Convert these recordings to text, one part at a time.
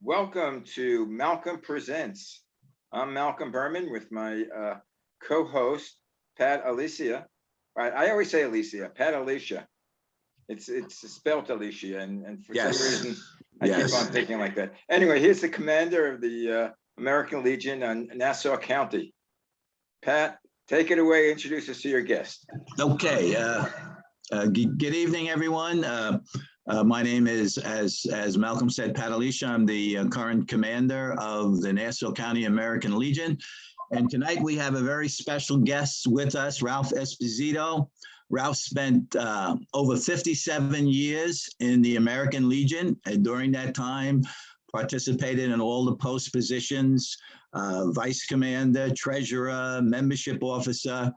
Welcome to Malcolm Presents. I'm Malcolm Berman with my co-host, Pat Alesia. Right, I always say Alesia, Pat Alesia. It's spelled Alicia, and for some reason, I keep on thinking like that. Anyway, here's the commander of the American Legion on Nassau County. Pat, take it away. Introduce us to your guest. Okay. Good evening, everyone. My name is, as Malcolm said, Pat Alesia. I'm the current commander of the Nassau County American Legion. And tonight we have a very special guest with us, Ralph Esposito. Ralph spent over 57 years in the American Legion, and during that time participated in all the post positions, vice commander, treasurer, membership officer,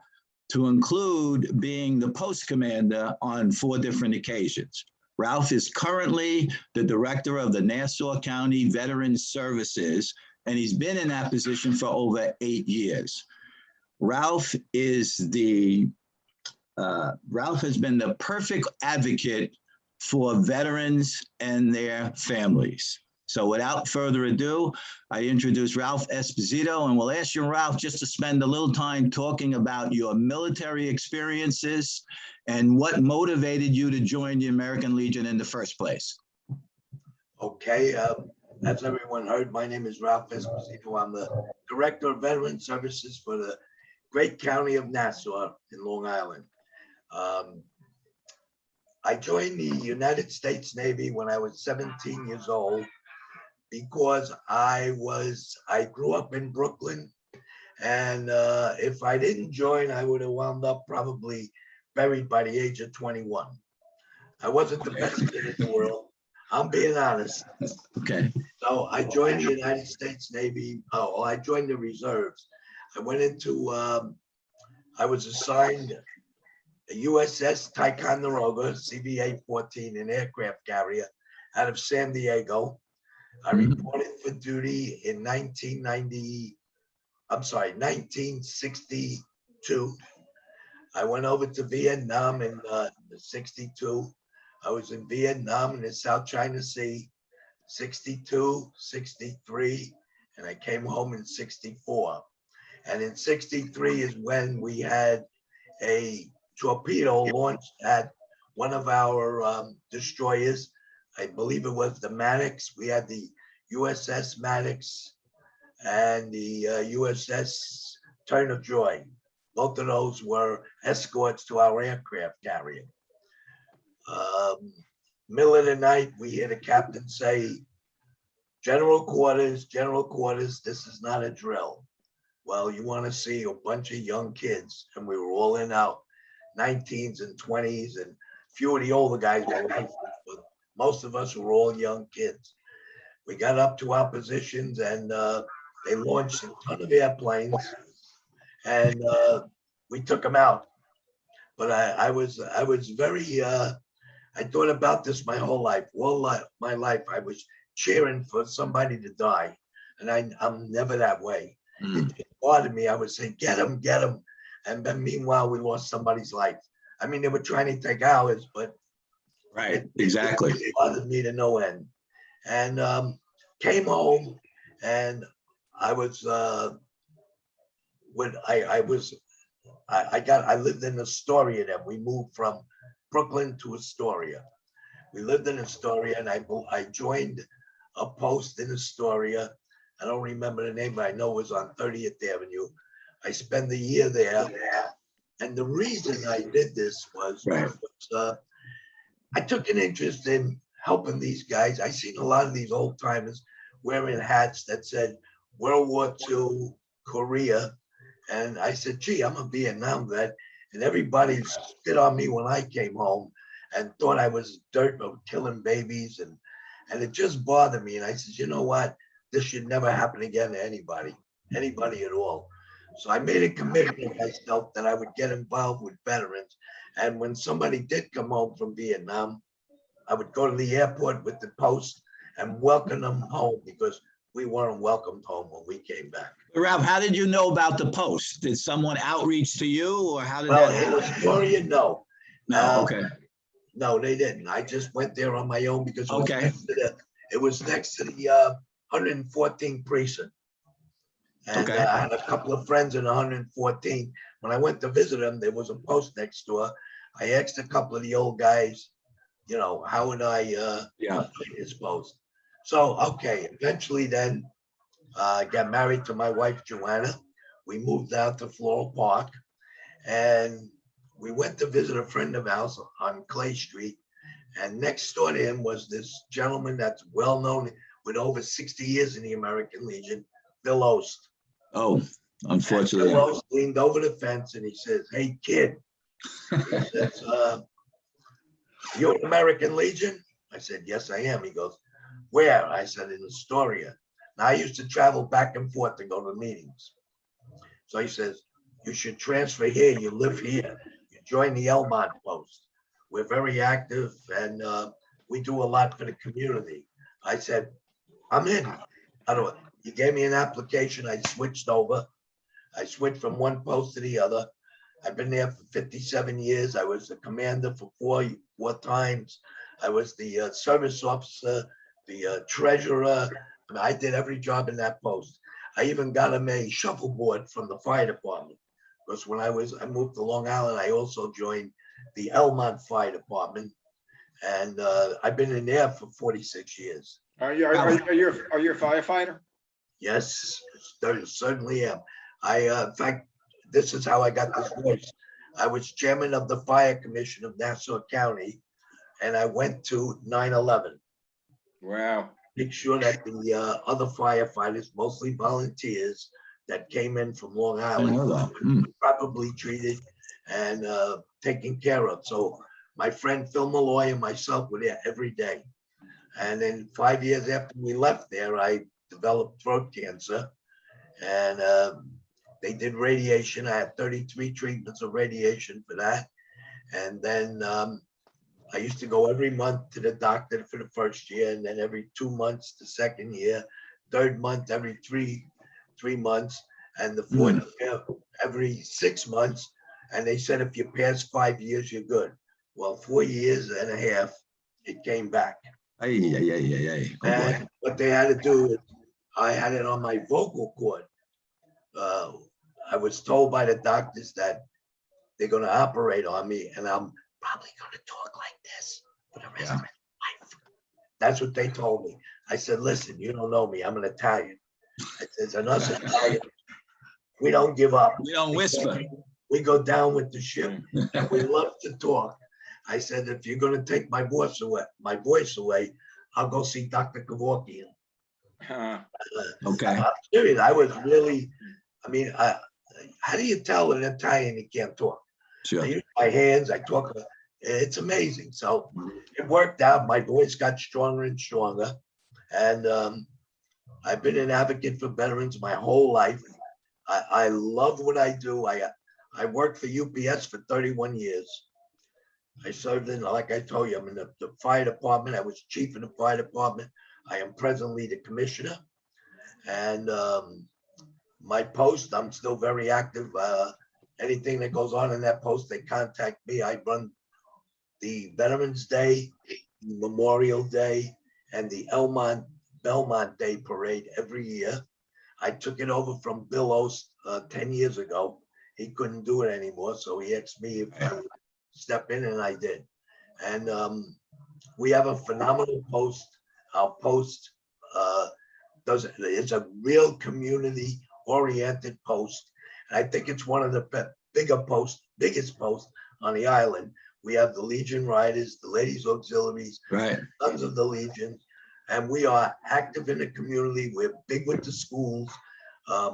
to include being the post commander on 4 different occasions. Ralph is currently the director of the Nassau County Veterans Services, and he's been in that position for over 8 years. Ralph has been the perfect advocate for veterans and their families. So without further ado, I introduce Ralph Esposito, and we'll ask you, Ralph, just to spend a little time talking about your military experiences and what motivated you to join the American Legion in the first place. Okay, as everyone heard, my name is Ralph Esposito. I'm the Director of Veteran Services for the great county of Nassau in Long Island. I joined the United States Navy when I was 17 years old because I grew up in Brooklyn, and if I didn't join, I would have wound up probably buried by the age of 21. I wasn't the best kid in the world. I'm being honest. Okay. So I joined the United States Navy. I joined the reserves. I went into, I was assigned a USS Ticonderoga, CVA-14, an aircraft carrier out of San Diego. I reported for duty in 1962. I went over to Vietnam in 62. I was in Vietnam in the South China Sea, 62, 63, and I came home in 64. And in 63 is when we had a torpedo launched at one of our destroyers. I believe it was the Maddox. We had the USS Maddox and the USS Turner Joy. Both of those were escorts to our aircraft carrier. Middle of the night, we hear the captain say, General quarters, this is not a drill. Well, you want to see a bunch of young kids, and we were all in our 19s and 20s, and a few of the older guys were rifles, but most of us were all young kids. We got up to our positions, and they launched a ton of airplanes, and we took them out. But I was very, I thought about this my whole life. My life, I was cheering for somebody to die, and I'm never that way. It just bothered me. I would say, get him, and then meanwhile we lost somebody's life. I mean, they were trying to take ours, but Exactly. It bothered me to no end. And came home, and I was I lived in Astoria. Then we moved from Brooklyn to Astoria. We lived in Astoria, and I joined a post in Astoria. I don't remember the name, but I know it was on 30th Avenue. I spent a year there. And the reason I did this was, I took an interest in helping these guys. I seen a lot of these old timers wearing hats that said World War II, Korea. And I said, gee, I'm a Vietnam vet. And everybody spit on me when I came home and thought I was dirt of killing babies. And it just bothered me. And I said, you know what? This should never happen again to anybody at all. So I made a commitment to myself that I would get involved with veterans. And when somebody did come home from Vietnam, I would go to the airport with the post and welcome them home, because we weren't welcomed home when we came back. Ralph, how did you know about the post? Did someone outreach to you, or how did that happen? In Astoria, no. No, okay. No, they didn't. I just went there on my own because it was next to the 114th precinct. And Okay. I had a couple of friends in 114. When I went to visit them, there was a post next door. I asked a couple of the old guys, you know, how would I Yeah. find this post? So, okay, eventually then I got married to my wife, Joanna. We moved out to Floral Park and we went to visit a friend of ours on Clay Street. And next door to him was this gentleman that's well known with over 60 years in the American Legion, Bill Ost. Oh, unfortunately. Bill Ost leaned over the fence and he says, "Hey kid," he says, "You're an American Legion?" I said, "Yes, I am." He goes, "Where?" I said, "In Astoria." Now I used to travel back and forth to go to meetings. So he says, "You should transfer here. You live here. You join the Elmont post. We're very active and we do a lot for the community." I said, "I'm in." I don't. You gave me an application. I switched over. I switched from one post to the other. I've been there for 57 years. I was the commander for four times. I was the service officer, the treasurer. I mean, I did every job in that post. I even got him a shuffleboard from the fire department because when I moved to Long Island, I also joined the Elmont Fire Department, and I've been in there for 46 years. Are you a firefighter? Yes, certainly am. In fact, this is how I got this voice. I was chairman of the Fire Commission of Nassau County, and I went to 9/11. Wow. Make sure that the other firefighters, mostly volunteers that came in from Long I know Island, that. were properly treated and taken care of. So my friend Phil Malloy and myself were there every day. And then 5 years after we left there, I developed throat cancer, and they did radiation. I had 33 treatments of radiation for that. And then I used to go every month to the doctor for the first year, and then every 2 months the second year, third month every three months, and the fourth year every 6 months. And they said if you pass 5 years, you're good. Well, 4 years and a half, it came back. Ay. Oh, boy. And what they had to do is I had it on my vocal cord. I was told by the doctors that they're going to operate on me and I'm probably going to talk like this for the rest of my life. That's what they told me. I said, "Listen, you don't know me. I'm an Italian." I said, "And us Italians, we don't give up. We don't whisper. We go down with the ship and we love to talk." I said, "If you're going to take my voice away, I'll go see Dr. Kevorkian." Okay. I'm serious. I was really, I mean, how do you tell an Italian he can't talk? Sure. I use my hands, I talk, it's amazing. So it worked out. My voice got stronger and stronger. And I've been an advocate for veterans my whole life. I love what I do. I worked for UPS for 31 years. I served in, like I told you, I'm in the fire department. I was chief of the fire department. I am presently the commissioner. And my post, I'm still very active. Anything that goes on in that post, they contact me. I run the Veterans Day, Memorial Day, and the Belmont Day Parade every year. I took it over from Bill Ost 10 years ago. He couldn't do it anymore, so he asked me if I would step in, and I did. And we have a phenomenal post. Our post it's a real community-oriented post. And I think it's one of the biggest posts on the island. We have the Legion Riders, the Ladies Auxiliaries, Right. Sons of the Legion, and we are active in the community. We're big with the schools.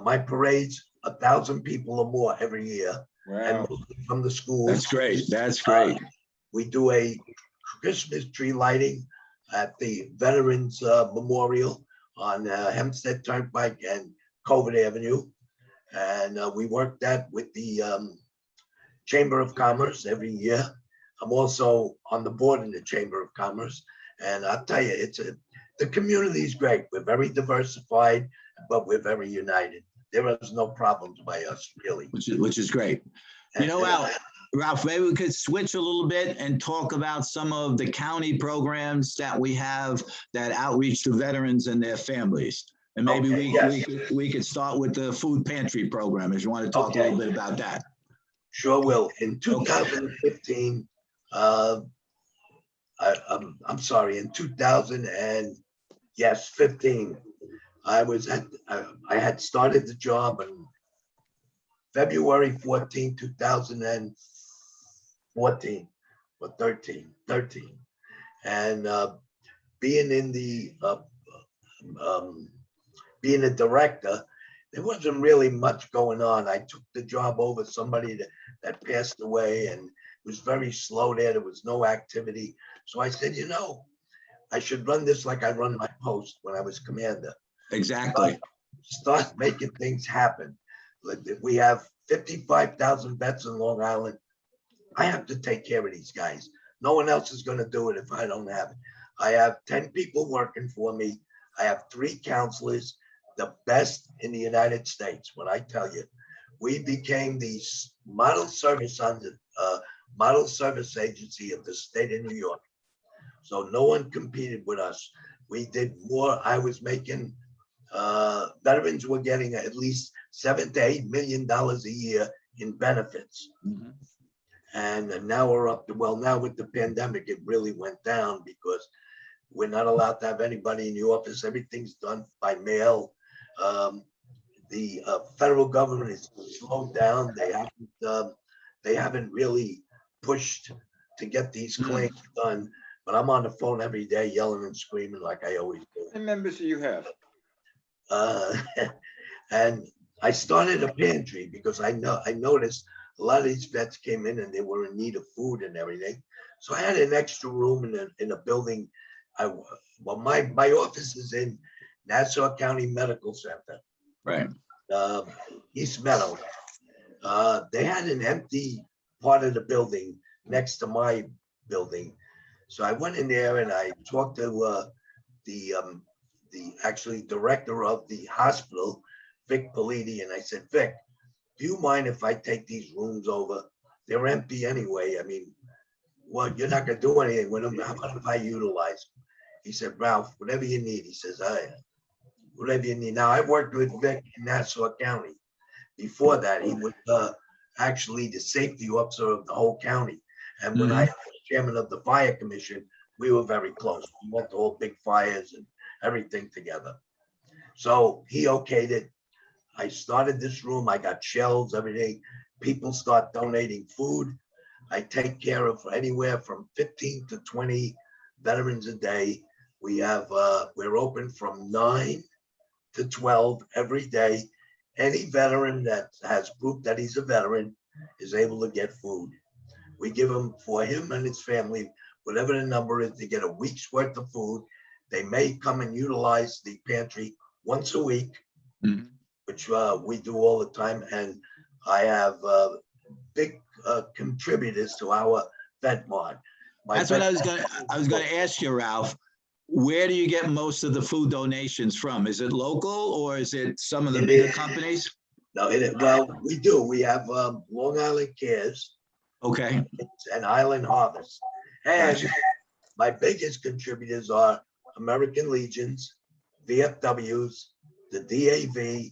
My parades, 1,000 people or more every year, and Wow. mostly from the schools. That's great. That's great. We do a Christmas tree lighting at the Veterans Memorial on Hempstead Turnpike and Covert Avenue. And we work that with the Chamber of Commerce every year. I'm also on the board in the Chamber of Commerce. And I'll tell you, the community is great. We're very diversified, but we're very united. There is no problems by us, really. Which is great. You know, Al, Ralph, maybe we could switch a little bit and talk about some of the county programs that we have that outreach to veterans and their families. And maybe Okay, yes. we could start with the food pantry program, if you want to talk a little bit about that. Sure will. In 2015, I'm sorry, in 2015, I had started the job on February 14, 2014 or 13. And being in the being a director, there wasn't really much going on. I took the job over somebody that passed away, and it was very slow there. There was no activity. So I said, I should run this like I run my post when I was commander. Exactly. Start making things happen. We have 55,000 vets in Long Island. I have to take care of these guys. No one else is going to do it if I don't have it. I have 10 people working for me. I have 3 counselors, the best in the United States. When I tell you, we became the model service agency of the state of New York. So no one competed with us. We did more. I was making, veterans were getting at least $7 to $8 million a year in benefits. Mm-hmm. And now we're up to, now with the pandemic, it really went down because we're not allowed to have anybody in the office. Everything's done by mail. The federal government is slowed down. They haven't really pushed to get these claims done. But I'm on the phone every day yelling and screaming like I always do. How many members do you have? And I started a pantry because I noticed a lot of these vets came in and they were in need of food and everything. So I had an extra room in a building. My office is in Nassau County Medical Center. Right. East Meadow. They had an empty part of the building next to my building. So I went in there and I talked to the actually director of the hospital, Vic Politi, and I said, Vic, do you mind if I take these rooms over? They're empty anyway. I mean, well, you're not gonna do anything with them. How about if I utilize them? He said, Ralph, whatever you need. He says, whatever you need. Now, I worked with Vic in Nassau County. Before that, he was actually the safety officer of the whole county. And when I was chairman of the fire commission, we were very close. We went to all big fires and everything together. So he okayed it. I started this room. I got shelves, everything. People start donating food. I take care of anywhere from 15 to 20 veterans a day. We have, we're open from 9 to 12 every day. Any veteran that has proof that he's a veteran is able to get food. We give him, for him and his family, whatever the number is, to get a week's worth of food. They may come and utilize the pantry once a week, which we do all the time. And I have big contributors to our vet mart. That's what I was going to ask you, Ralph. Where do you get most of the food donations from? Is it local or is it some of the bigger companies? No, well, we do. We have Long Island Cares. Okay. And Island Harvest. And Gotcha. my biggest contributors are American Legions, VFWs, the DAV,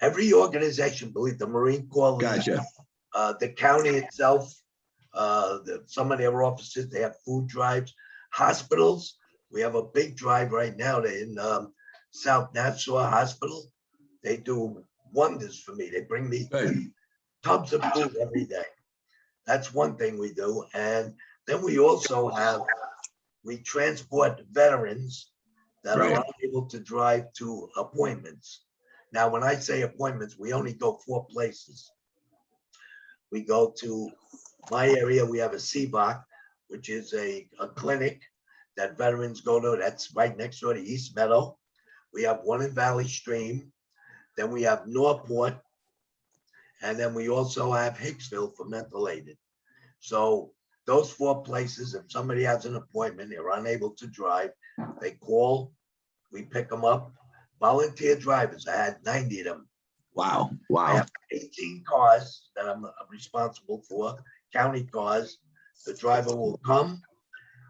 every organization, believe the Marine Corps, Gotcha. The county itself, some of their offices, they have food drives, hospitals. We have a big drive right now. They're in South Nassau Hospital. They do wonders for me. They bring me tubs of food every day. That's one thing we do. And then we also we transport veterans that are unable to drive to appointments. Now, when I say appointments, we only go 4 places. We go to my area. We have a CBOC, which is a clinic that veterans go to. That's right next door to East Meadow. We have one in Valley Stream. Then we have Northport. And then we also have Hicksville for mental aided. So those 4 places, if somebody has an appointment, they're unable to drive, they call, we pick them up. Volunteer drivers, I had 90 of them. Wow. I have 18 cars that I'm responsible for, county cars. The driver will come,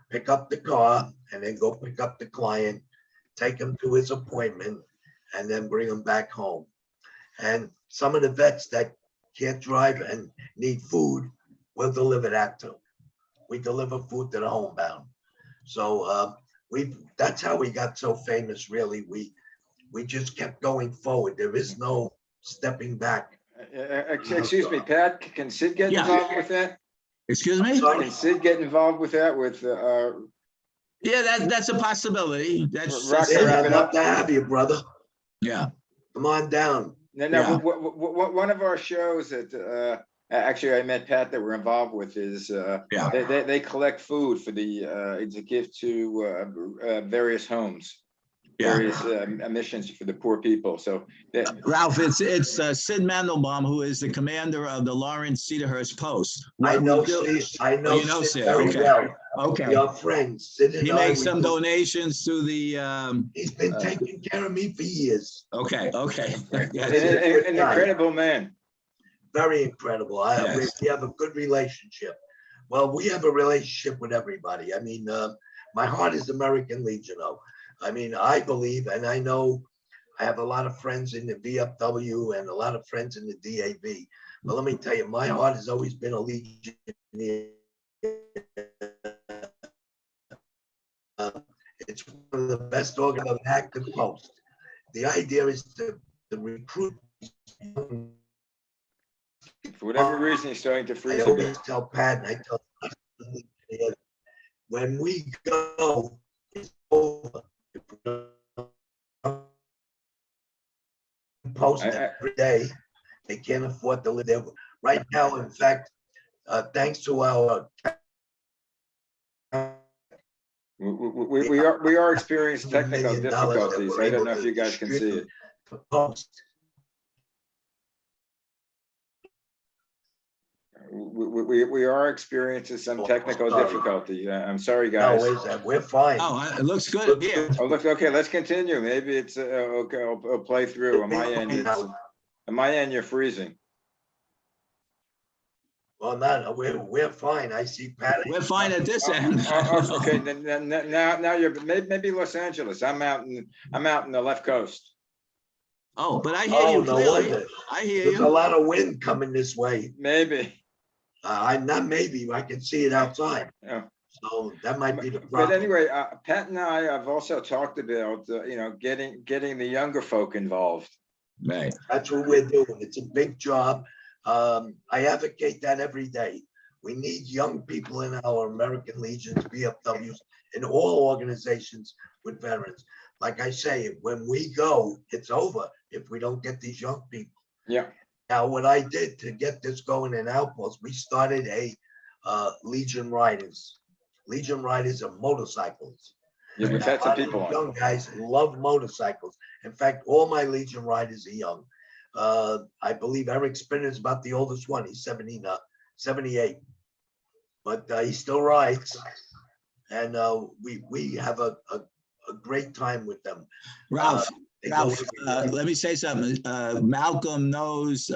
pick up the car, and then go pick up the client, take him to his appointment, and then bring him back home. And some of the vets that can't drive and need food, we'll deliver that to. We deliver food to the homebound. So that's how we got so famous, really. We just kept going forward. There is no stepping back. Excuse me, Pat, can Sid get Yeah. involved with that? Excuse me? Sorry? Can Sid get involved with that with, Yeah, that's a possibility. That's, Rock- Sid, wrap I'd it love up. to have you, brother. yeah. Come on down. no, Yeah. one of our shows that, actually I met Pat that we're involved with is, Yeah. they collect food for it's a gift to, various homes. Yeah. Various missions for the poor people. So Ralph, it's Sid Mandelbaum, who is the commander of the Lawrence Cedarhurst Post. I What we know do- Sid. I Oh, know you know Sid Sid, very okay. well. Okay. We are friends. Sid and He I, makes we some do- donations to the, He's been taking care of me for years. okay. Yes. an incredible man. Very incredible. Yes. We have a good relationship. Well, we have a relationship with everybody. I mean, my heart is American Legion. I mean, I believe, and I know I have a lot of friends in the VFW and a lot of friends in the DAV. But let me tell you, my heart has always been a Legion. It's one of the best organized of an active post. The idea is to recruit. For whatever reason, he's starting to I freeze a always bit. tell Pat and I tell when we go, it's over. If we don't post every day, they can't afford to live there. Right now, in fact, thanks to our We are experiencing technical $1 million that difficulties. we're I don't able know if to you guys can see it. post. We are experiencing some technical Sorry. difficulty. I'm sorry, No, guys. is that we're fine. Oh, it looks good here. Oh, look, okay, let's continue. Maybe it's, okay, I'll play through. On my end, you're freezing. Well, no, we're fine. I see Pat. We're fine at this end. Okay, then now you're maybe Los Angeles. I'm out in the left coast. Oh, but I hear Oh, you no clearly. wonder. I hear There's a you. lot of wind coming this way. Maybe. I'm not maybe, I can see it outside. Yeah. So that might be the But problem. anyway, Pat and I have also talked about, getting the younger folk involved. Right. That's what we're doing. It's a big job. I advocate that every day. We need young people in our American Legions, VFWs, in all organizations with veterans. Like I say, when we go, it's over if we don't get these young people. Yeah. Now, what I did to get this going in Outpost, we started a Legion Riders. Legion Riders are motorcycles. Yeah, we've A had some lot of people on. young guys love motorcycles. In fact, all my Legion Riders are young. I believe Eric Spinner is about the oldest one. He's 78, but he still rides. And we have a great time with them. Ralph, They go Ralph, every day. let me say something. Malcolm knows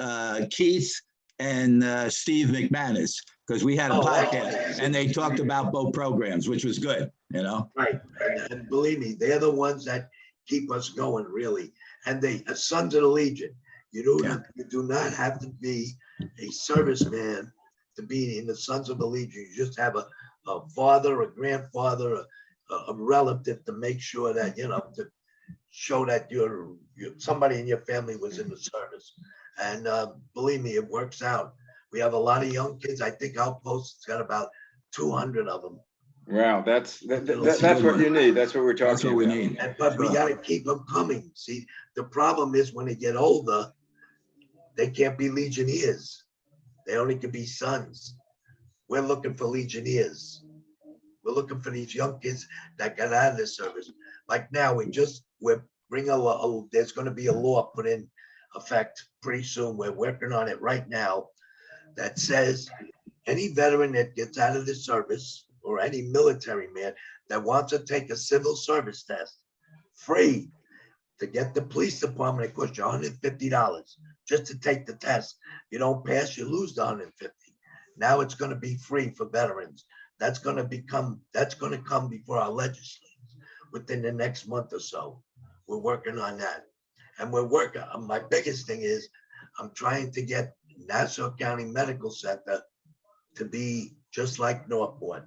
Keith and Steve McManus, because we had a Oh, podcast excellent. and they talked about both programs, which was good, Right, and believe me, they're the ones that keep us going, really. And they are Sons of the Legion. You do not have to be a serviceman to be in the Sons of the Legion. You just have a father, a grandfather, a relative to make sure that, to show that you're somebody in your family was in the service. And believe me, it works out. We have a lot of young kids. I think Outpost's got about 200 of them. Wow, that's what you need. That's what we're talking about. That's what we need. But we got to keep them coming. See, the problem is when they get older, they can't be Legionnaires. They only can be sons. We're looking for Legionnaires. We're looking for these young kids that got out of the service. Like now, we're bringing there's going to be a law put in effect pretty soon. We're working on it right now that says any veteran that gets out of the service or any military man that wants to take a civil service test, free to get the police department, it costs you $150 just to take the test. You don't pass, you lose the $150. Now it's going to be free for veterans. That's going to come before our legislators within the next month or so. We're working on that. And we're working, my biggest thing is I'm trying to get Nassau County Medical Center to be just like Northport,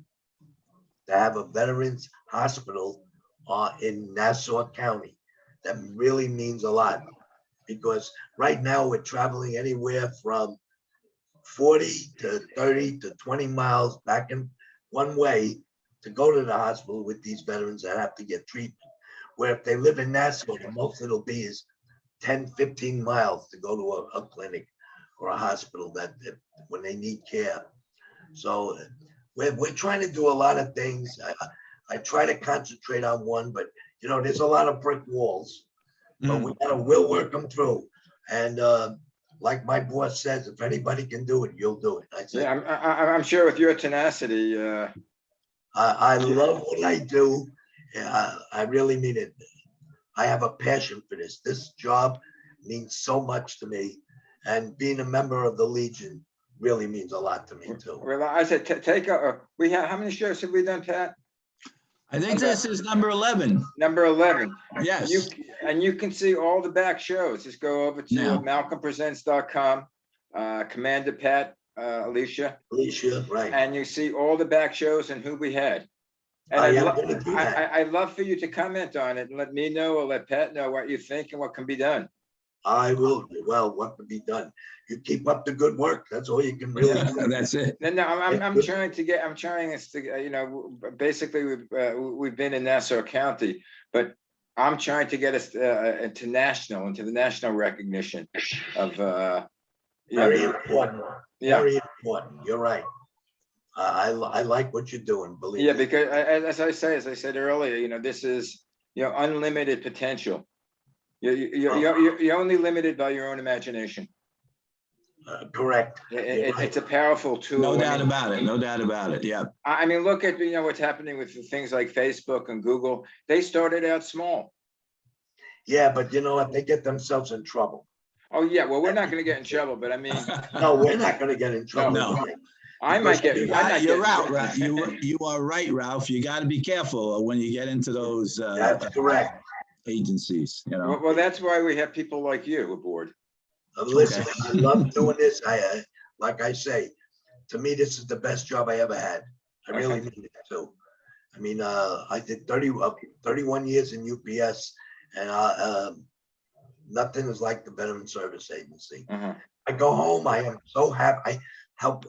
to have a veterans hospital in Nassau County. That really means a lot, because right now we're traveling anywhere from 40 to 30 to 20 miles back in one way to go to the hospital with these veterans that have to get treatment. Where if they live in Nassau, the most it'll be is 10, 15 miles to go to a clinic or a hospital that when they need care. So we're trying to do a lot of things. I try to concentrate on one, but there's a lot of brick walls, but we'll work them through. And like my boss says, if anybody can do it, you'll do it. I said, yeah, I'm sure with your tenacity. I love what I do. I really mean it. I have a passion for this. This job means so much to me, and being a member of the Legion really means a lot to me too. Well, I said, we have, how many shows have we done, Pat? I think this is number 11. Number 11. Yes. You can see all the back shows. Just go over to Now. malcolmpresents.com, Commander Pat Alesia, Right. and you see all the back shows and who we had. And I'd love for you to comment on it and let me know or let Pat know what you think and what can be done. I will. Well, what can be done? You keep up the good work. That's all you can really do. That's it. No, I'm trying us to, basically we've been in Nassau County, but I'm trying to get us into the national recognition of, Very important. Yeah. Very important. You're right. I like what you're doing. Believe me. Yeah, because as I said earlier, this is, unlimited potential. You're only limited by your own imagination. Correct. It's a powerful tool. No doubt about it. No doubt about it. Yeah. I mean, look at what's happening with things like Facebook and Google. They started out small. Yeah, but you know what? They get themselves in trouble. Oh yeah, well, we're not going to get in trouble, but I mean, no, we're not going to get in trouble. No. I might get. You're right. You are right, Ralph. You got to be careful when you get into those. That's correct. Agencies, Well, that's why we have people like you aboard. Listen, I love doing this. Like I say, to me, this is the best job I ever had. I really mean it too. I mean, I did 31 years in UPS, and nothing is like the Veteran Service Agency. I go home, I am so happy.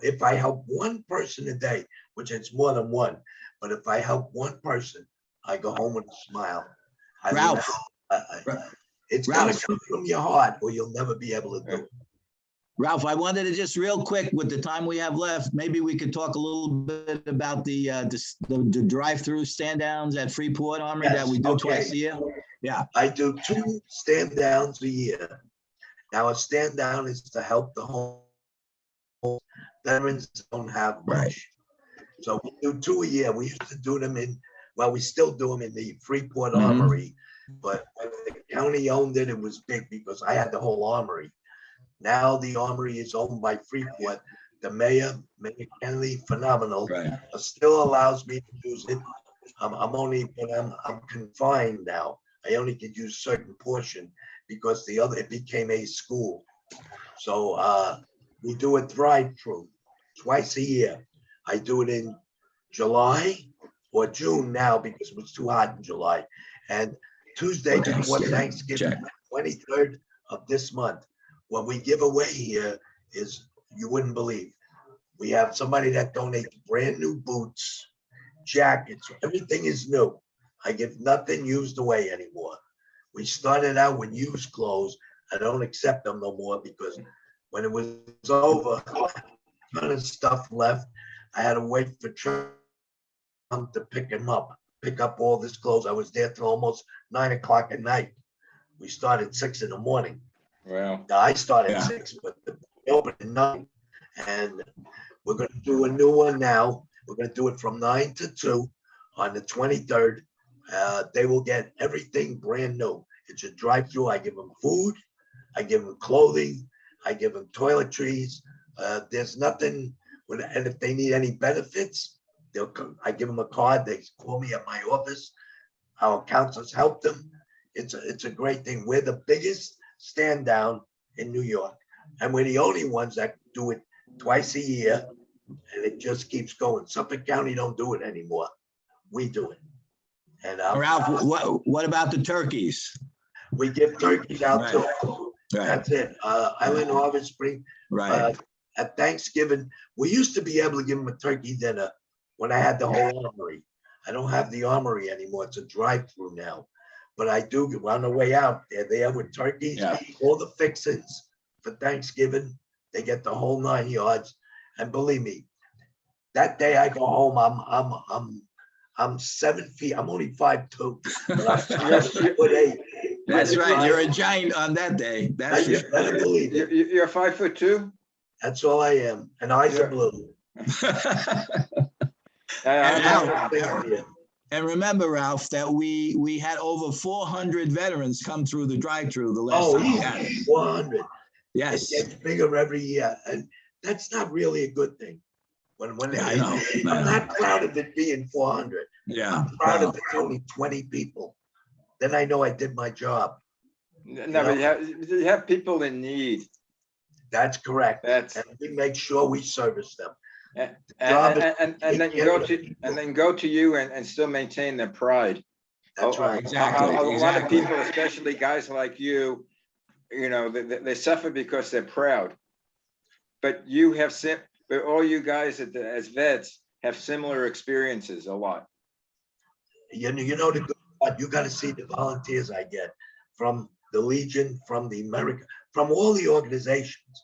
If I help one person a day, which it's more than one, but if I help one person, I go home with a smile. Ralph, it's got to come from your heart, or you'll never be able to do it. Ralph, I wanted to just real quick, with the time we have left, maybe we could talk a little bit about the drive-through stand downs at Freeport Armory that we do twice a year. Yeah, I do 2 stand downs a year. Now, a stand down is to help the home veterans don't have much. Right. So we do 2 a year. We used to do them we still do them in the Freeport Armory, but when the county owned it, it was big because I had the whole armory. Now the armory is owned by Freeport. The Mayor Kennedy, phenomenal, still allows me to use it. I'm confined now. I only could use certain portion because it became a school. So we do a drive-through twice a year. I do it in July or June now because it was too hot in July. And Tuesday before Thanksgiving, 23rd of this month. What we give away here is, you wouldn't believe. We have somebody that donates brand new boots, jackets, everything is new. I give nothing used away anymore. We started out with used clothes. I don't accept them no more because when it was over, a ton of stuff left. I had to wait for Trump to pick up all this clothes. I was there till almost 9 o'clock at night. We started 6 in the morning. Wow. Now, I started at 6, but we opened at 9. And we're going to do a new one now. We're going to do it from 9 to 2 on the 23rd. They will get everything brand new. It's a drive-through. I give them food. I give them clothing. I give them toiletries. There's nothing And if they need any benefits, they'll come. I give them a card. They call me at my office. Our counselors help them. It's a great thing. We're the biggest stand down in New York, and we're the only ones that do it twice a year, and it just keeps going. Suffolk County don't do it anymore. We do it. And Ralph, what about the turkeys? we give turkeys out Right. too. Right, That's it. Island Harvest Spring. right. At Thanksgiving, we used to be able to give them a turkey dinner when I had the whole armory. I don't have the armory anymore. It's a drive-through now. But I do, on the way out, they're there with turkeys, Yeah. all the fixings for Thanksgiving. They get the whole 9 yards. And believe me, that day I go home, I'm 7 feet. I'm only 5'2", but I'm 7'8". That's right. You're a giant on that day. That's for You sure. better believe it. You're 5'2"? That's all I am. And eyes are blue. And remember, Ralph, that we had over 400 veterans come through the drive-through the last Oh, time we had it. 400. Yes. It gets bigger every year, and that's not really a good thing. When Yeah, I know. I'm not proud of it being 400. Yeah. I'm proud of it's only 20 people. Then I know I did my job. No, but you have people in need. That's correct. That's And we make sure we service them. and then go to you and still maintain their pride. That's right. Exactly. A lot of people, especially guys like you, they suffer because they're proud. But you have but all you guys as vets have similar experiences a lot. You know the good part, you got to see the volunteers I get from the Legion, from the America, from all the organizations.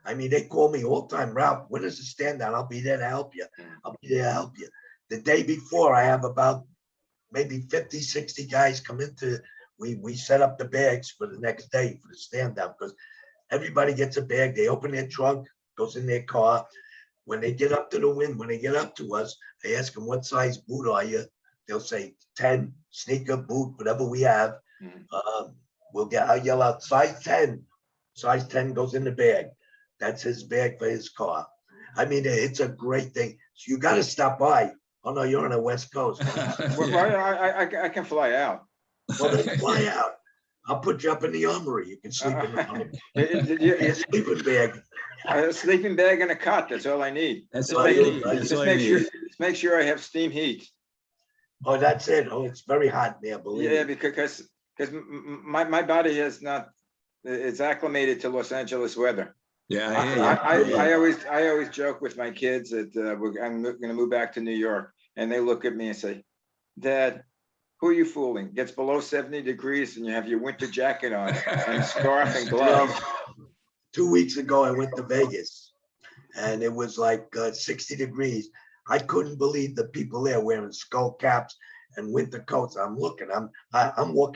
I mean, they call me all the time, Ralph, when is the stand down? I'll be there to help you. I'll be there to help you. The day before, I have about maybe 50, 60 guys come into, we set up the bags for the next day for the stand down, because everybody gets a bag. They open their trunk, goes in their car. When they get up to the wind, when they get up to us, I ask them, what size boot are you? They'll say 10, sneaker, boot, whatever we have. I'll yell out size 10. Size 10 goes in the bag. That's his bag for his car. I mean, it's a great thing. So you got to stop by. Oh no, you're on the West Coast. Well, I can fly out. Well, then fly out. I'll put you up in the armory. You can sleep in the sleeping bag. A sleeping bag and a cot. That's all I need. That's all you need. Just make sure I have steam heat. Oh, that's it. Oh, it's very hot there, believe me. Yeah, because my body is not. It's acclimated to Los Angeles weather. Yeah, I always joke with my kids that I'm going to move back to New York, and they look at me and say, "Dad, who are you fooling? It gets below 70 degrees, and you have your winter jacket on and a scarf and gloves." 2 weeks ago, I went to Vegas, and it was like 60 degrees. I couldn't believe the people there wearing skull caps and winter coats. I'm walking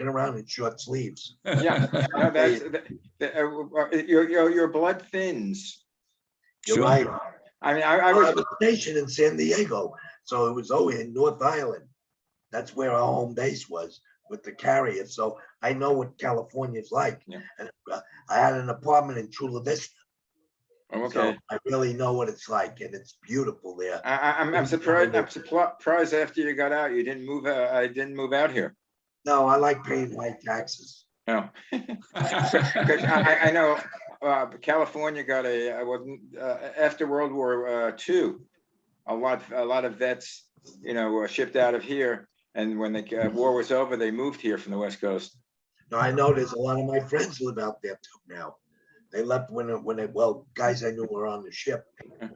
around in short sleeves. Yeah, no, that's your blood thins. You're Sure. right. I mean, I was stationed in San Diego, so it was always in North Island. That's where our home base was with the carrier. So I know what California's like. Yeah. And I had an apartment in Chula Vista. Okay. So I really know what it's like, and it's beautiful there. I'm surprised. I'm surprised after you got out, you didn't move. I didn't move out here. No, I like paying high taxes. No, because I know California got after World War II. A lot of vets, were shipped out of here, and when the war was over, they moved here from the West Coast. No, I know there's a lot of my friends live out there too now. They left guys I knew were on the ship, and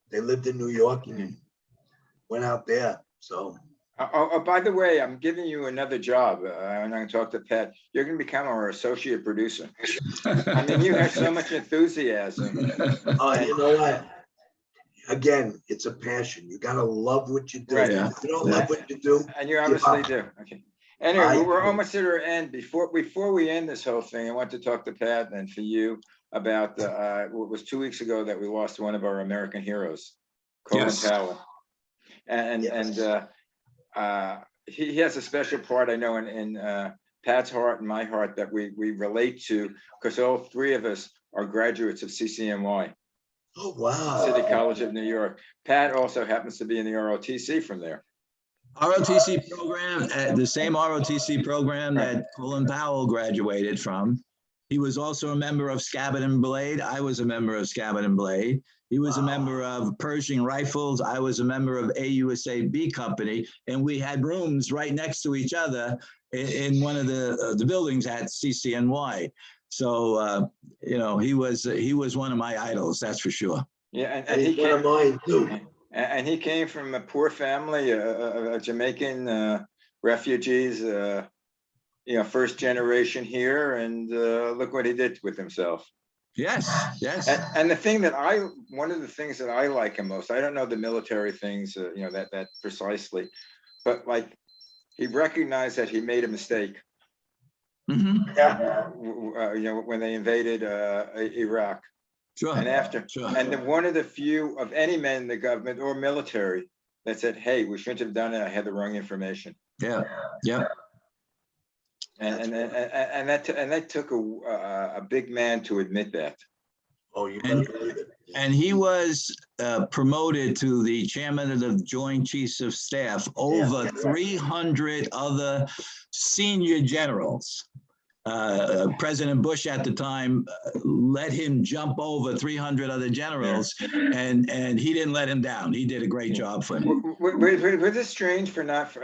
they lived in New York and went out there. So. Oh, by the way, I'm giving you another job. I'm going to talk to Pat. You're going to become our associate producer. I mean, you have so much enthusiasm. You know what? Again, it's a passion. You got to love what you do. Right. If you don't love what you do, and you obviously do. Okay. Anyway, we're almost at our end. Before we end this whole thing, I want to talk to Pat and for you about what was 2 weeks ago that we lost one of our American heroes, Colin Powell, and he has a special part, I know, in Pat's heart and my heart that we relate to, because all three of us are graduates of CCNY. Oh, wow. City College of New York. Pat also happens to be in the ROTC from there. ROTC program, the same ROTC program that Colin Powell graduated from. He was also a member of Scabbard and Blade. I was a member of Scabbard and Blade. He was a member of Pershing Rifles. I was a member of AUSA B Company, and we had rooms right next to each other in one of the buildings at CCNY. So you know, he was one of my idols, that's for sure. Yeah, And he's one of mine too. And he came from a poor family, a Jamaican refugees, you know, first generation here, and look what he did with himself. Yes, yes. And the thing that one of the things that I like him most, I don't know the military things, you know, that precisely, but like he recognized that he made a mistake. Yeah. You know, when they invaded Iraq. Sure. And after, Sure. and one of the few of any men in the government or military that said, "Hey, we shouldn't have done it. I had the wrong information." Yeah. Yeah. And that took a big man to admit that. Oh, you better believe it. And he was promoted to the chairman of the Joint Chiefs of Staff over 300 other senior generals. President Bush at the time let him jump over 300 other generals, and he didn't let him down. He did a great job for him. Was this strange for not?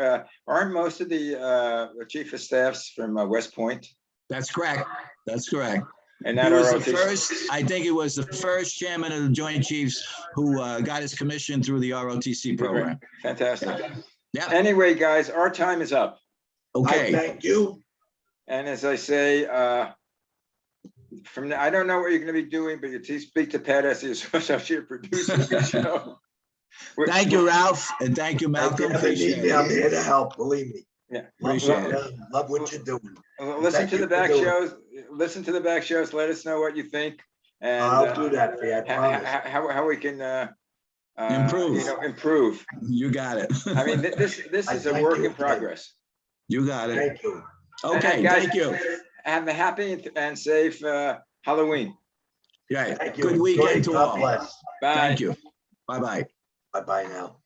Aren't most of the chief of staffs from West Point? That's correct. That's correct. And He that was the first, I think it was the first chairman of the Joint Chiefs who got his commission through the ROTC program. Fantastic. Yeah. Anyway, guys, our time is up. Okay. Thank you. And as I say, I don't know what you're going to be doing, but you speak to Pat Alesia, associate producer of the show. Thank you, Ralph, and thank you, Malcolm. Appreciate it. I'm here to help, believe me. Yeah, Appreciate it. Love what you're doing. Listen to the back shows. Listen to the back shows. Let us know what you think, and I'll do that for you, I promise. how we can Improve. You know, improve. You got it. I mean, this is a work in progress. You got it. Thank you. Okay, Guys, thank you. Have a happy and safe Halloween. Yeah, Thank you. good weekend to God all. bless. Bye. Thank you. Bye-bye. Bye-bye now.